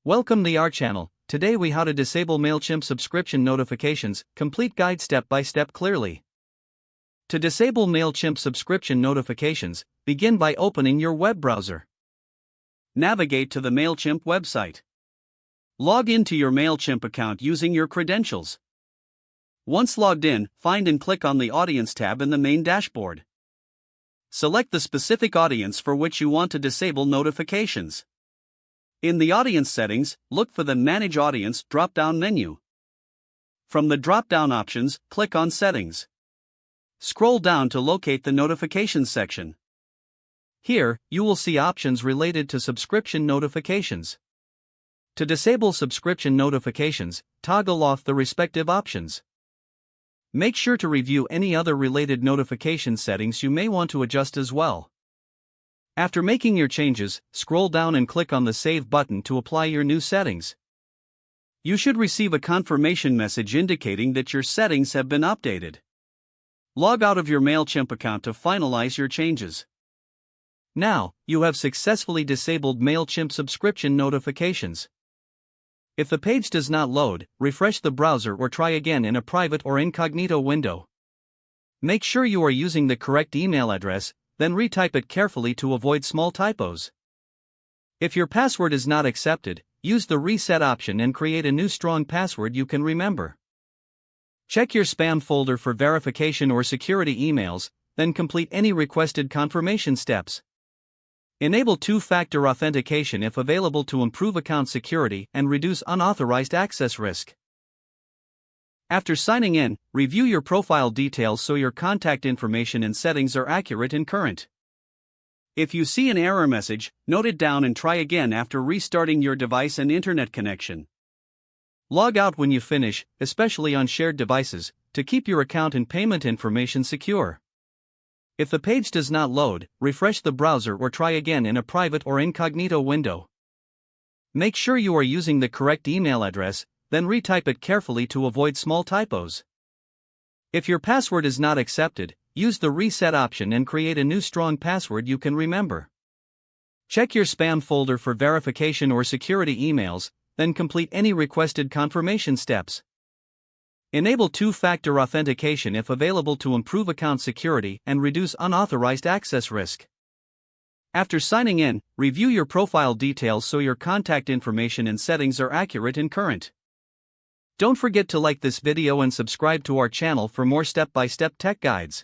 Welcome to our channel. Today we how to disable Mailchimp subscription notifications, complete guide step by step clearly. To disable Mailchimp subscription notifications, begin by opening your web browser. Navigate to the Mailchimp website. Log into your Mailchimp account using your credentials. Once logged in, find and click on the Audience tab in the main dashboard. Select the specific audience for which you want to disable notifications. In the audience settings, look for the Manage Audience drop-down menu. From the drop-down options, click on Settings. Scroll down to locate the Notifications section. Here, you will see options related to subscription notifications. To disable subscription notifications, toggle off the respective options. Make sure to review any other related notification settings you may want to adjust as well. After making your changes, scroll down and click on the Save button to apply your new settings. You should receive a confirmation message indicating that your settings have been updated. Log out of your Mailchimp account to finalize your changes. Now, you have successfully disabled Mailchimp subscription notifications. If the page does not load, refresh the browser or try again in a private or incognito window. Make sure you are using the correct email address, then retype it carefully to avoid small typos. If your password is not accepted, use the reset option and create a new strong password you can remember. Check your spam folder for verification or security emails, then complete any requested confirmation steps. Enable two-factor authentication if available to improve account security and reduce unauthorized access risk. After signing in, review your profile details so your contact information and settings are accurate and current. If you see an error message, note it down and try again after restarting your device and internet connection. Log out when you finish, especially on shared devices, to keep your account and payment information secure. If the page does not load, refresh the browser or try again in a private or incognito window. Make sure you are using the correct email address, then retype it carefully to avoid small typos. If your password is not accepted, use the reset option and create a new strong password you can remember. Check your spam folder for verification or security emails, then complete any requested confirmation steps. Enable two-factor authentication if available to improve account security and reduce unauthorized access risk. After signing in, review your profile details so your contact information and settings are accurate and current. Don't forget to like this video and subscribe to our channel for more step-by-step tech guides.